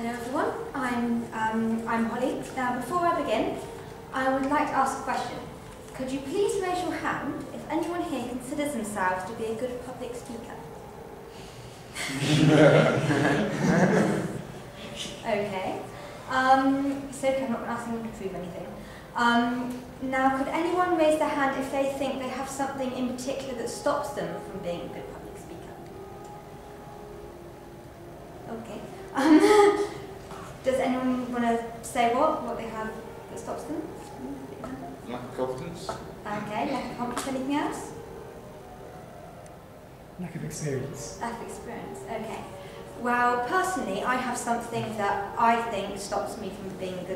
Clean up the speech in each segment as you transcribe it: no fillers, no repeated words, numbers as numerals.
Hello everyone, I'm Holly. Now before I begin, I would like to ask a question. Could you please raise your hand if anyone here considers themselves to be a good public speaker? Okay. So I'm not asking them to prove anything. Now could anyone raise their hand if they think they have something in particular that stops them from being a good public speaker? Okay. Does anyone want to say what they have that stops them? Lack of confidence. Okay, lack of confidence. Anything else? Lack of experience. Lack of experience, okay. Well, personally, I have something that I think stops me from being a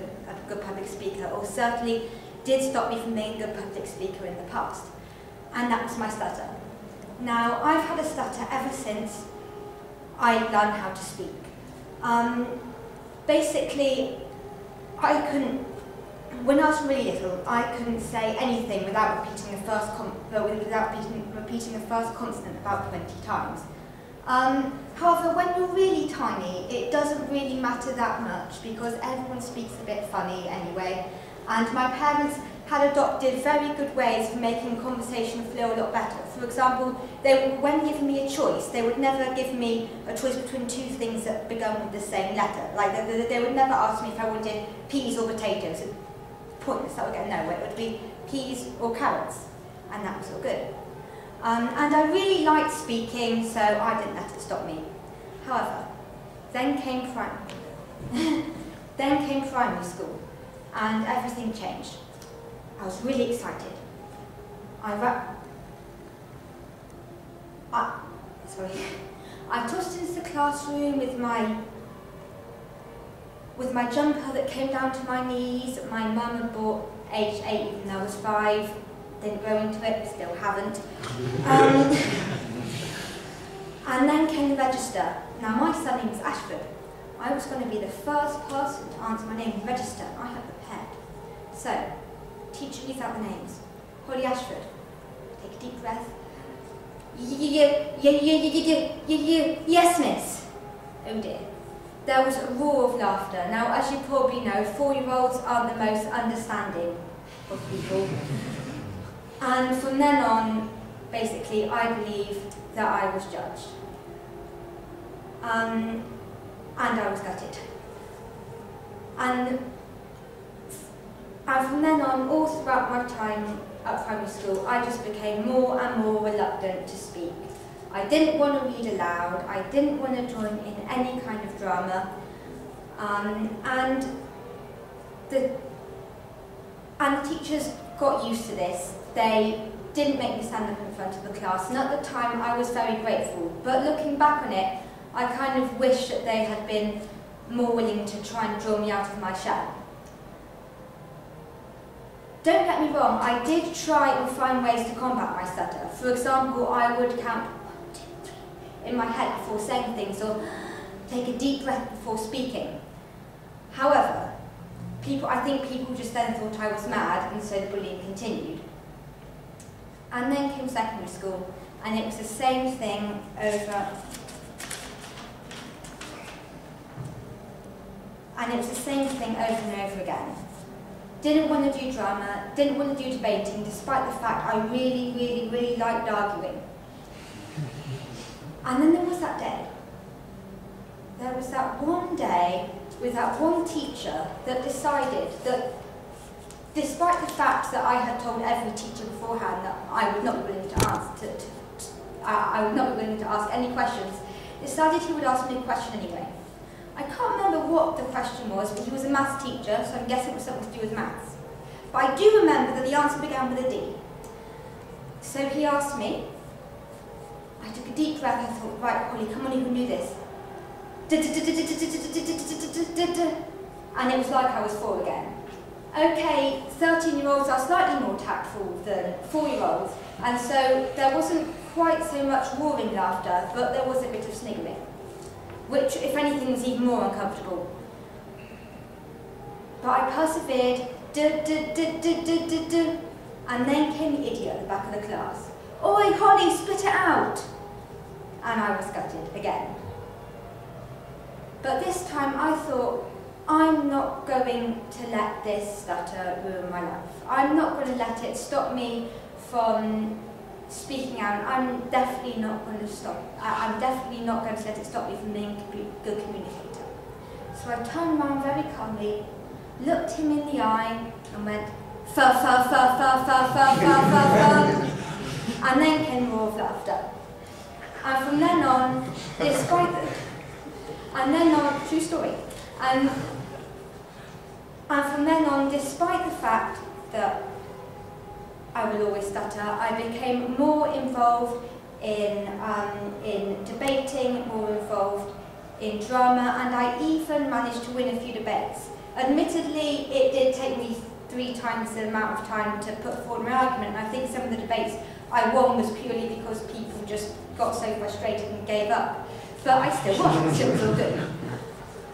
good public speaker, or certainly did stop me from being a good public speaker in the past, and that was my stutter. Now, I've had a stutter ever since I learned how to speak. Basically, I couldn't, when I was really little, I couldn't say anything without repeating the first consonant about 20 times. However, when you're really tiny, it doesn't really matter that much because everyone speaks a bit funny anyway. And my parents had adopted very good ways of making conversation flow a lot better. For example, when giving me a choice, they would never give me a choice between two things that began with the same letter. Like they would never ask me if I wanted peas or potatoes. It's pointless, that would get nowhere. It would be peas or carrots, and that was all good. And I really liked speaking, so I didn't let it stop me. However, then came primary school, and everything changed. I was really excited. I tossed into the classroom with my jumper that came down to my knees. My mum had bought aged 8 even though I was 5. Didn't grow into it, still haven't. And then came the register. Now my surname is Ashford. I was going to be the first person to answer my name in the register. I had prepared. So, teacher reads out the names. Holly Ashford. Take a deep breath. Yes, miss. Oh dear. There was a roar of laughter. Now, as you probably know, 4-year-olds aren't the most understanding of people. And from then on, basically, I believed that I was judged. And I was gutted. And from then on, all throughout my time at primary school, I just became more and more reluctant to speak. I didn't want to read aloud, I didn't want to join in any kind of drama, and the teachers got used to this. They didn't make me stand up in front of the class, and at the time I was very grateful. But looking back on it, I kind of wish that they had been more willing to try and draw me out of my shell. Don't get me wrong, I did try and find ways to combat my stutter. For example, I would count 1, 2, 3 in my head before saying things, or take a deep breath before speaking. However, I think people just then thought I was mad, and so the bullying continued. And then came secondary school, and it was the same thing over. And it was the same thing over and over again. Didn't want to do drama, didn't want to do debating, despite the fact I really, really, really liked arguing. And then there was that day. There was that one day with that one teacher that decided that, despite the fact that I had told every teacher beforehand that I would not be willing to ask any questions, decided he would ask me a question anyway. I can't remember what the question was, but he was a maths teacher, so I'm guessing it was something to do with maths. But I do remember that the answer began with a D. So he asked me. I took a deep breath. I thought, right, Holly, come on, you can do this. And it was like I was 4 again. Okay, 13-year-olds are slightly more tactful than 4-year-olds, and so there wasn't quite so much roaring laughter, but there was a bit of sniggering, which, if anything, was even more uncomfortable. But I persevered, and then came the idiot at the back of the class. Oi, Holly, spit it out! And I was gutted again. But this time I thought, I'm not going to let this stutter ruin my life. I'm not going to let it stop me from speaking out. I'm definitely not going to I'm definitely not going to let it stop me from being a good communicator. So I turned around very calmly, looked him in the eye, and went, fa fa fa fa fa fa fa fa fa, and then came a roar of laughter. And from then on, true story. And from then on, despite the fact that I will always stutter, I became more involved in debating, more involved in drama, and I even managed to win a few debates. Admittedly, it did take me 3 times the amount of time to put forward my argument, and I think some of the debates I won was purely because people just got so frustrated and gave up. But I still won, still was all good.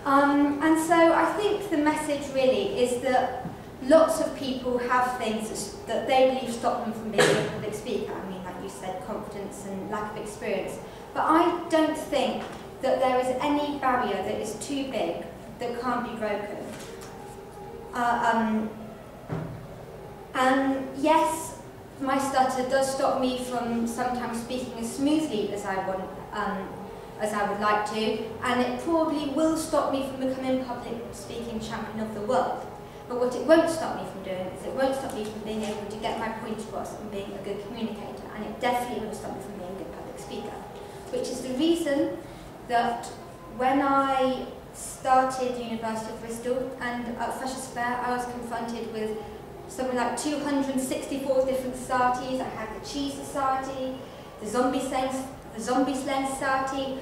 And so I think the message really is that lots of people have things that they believe stop them from being a public speaker. I mean, like you said, confidence and lack of experience. But I don't think that there is any barrier that is too big that can't be broken. And yes, my stutter does stop me from sometimes speaking as smoothly as I would like to, and it probably will stop me from becoming public speaking champion of the world. But what it won't stop me from doing is it won't stop me from being able to get my point across and being a good communicator, and it definitely won't stop me from being a good public speaker. Which is the reason that when I started University of Bristol and at Freshers' Fair, I was confronted with something like 264 different societies. I had the Cheese Society, the Zombie Slaying Society.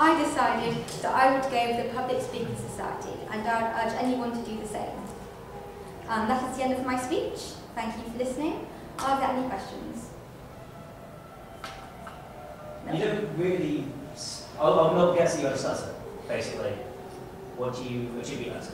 I decided that I would go with the Public Speaking Society, and I would urge anyone to do the same. That is the end of my speech. Thank you for listening. Are there any questions? No? You don't really... I'm not guessing you're a stutter, basically. What do you attribute that to?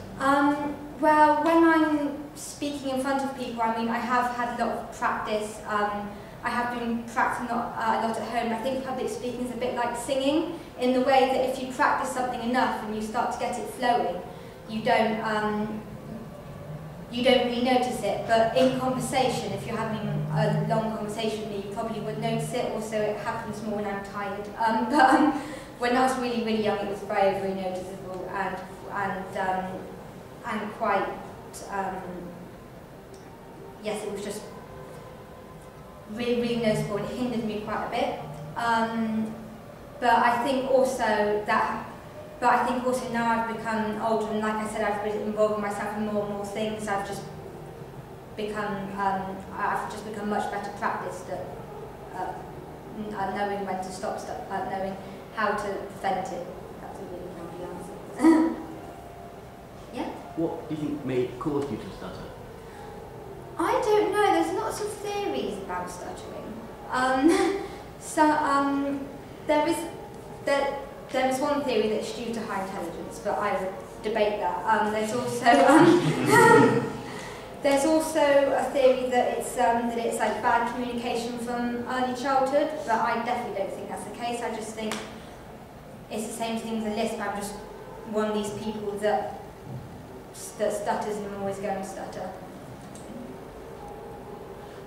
Well, when I'm speaking in front of people, I mean, I have had a lot of practice. I have been practicing a lot at home. I think public speaking is a bit like singing, in the way that if you practice something enough and you start to get it flowing, you don't really notice it. But in conversation, if you're having a long conversation with me, you probably would notice it. Also, it happens more when I'm tired. But when I was really, really young, it was very, very noticeable and quite, yes, it was just really, really noticeable. It hindered me quite a bit. But I think also now I've become older, and like I said, I've been involving myself in more and more things. I've just become much better practiced at knowing when to stop stuff, knowing how to prevent it. That's a really lovely answer. Yeah? What do you think caused you to stutter? I don't know. There's lots of theories about stuttering. There is one theory that it's due to high intelligence, but I would debate that. There's also a theory that it's like bad communication from early childhood, but I definitely don't think that's the case. I just think it's the same thing as a lisp. I'm just one of these people that stutters and I'm always going to stutter.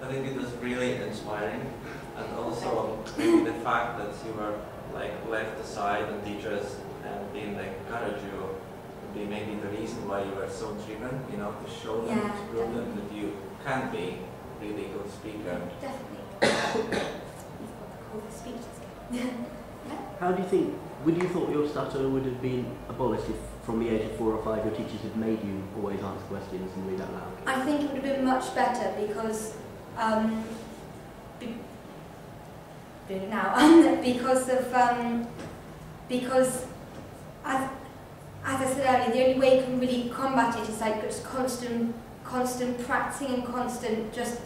I think it was really inspiring, and also maybe the fact that you were like left aside and teachers and being like encourage you would be maybe the reason why you were so driven, you know, to show them, to prove them that you can be really a good speaker. Definitely. You've got the coolest speeches. Yeah. How do you think, would you thought your stutter would have been abolished if from the age of 4 or 5 your teachers had made you always answer questions and read out loud? I think it would have been much better because because as I said earlier, the only way you can really combat it is like just constant practicing and constant just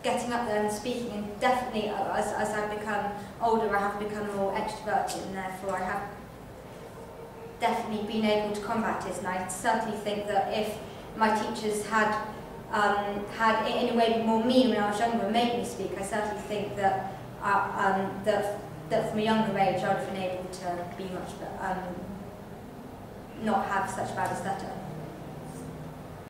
getting up there and speaking. And definitely as I've become older, I have become more extroverted, and therefore I have definitely been able to combat it. And I certainly think that if my teachers had in a way been more mean when I was younger and made me speak, I certainly think that that from a younger age I would have been able to be much, not have such bad a stutter.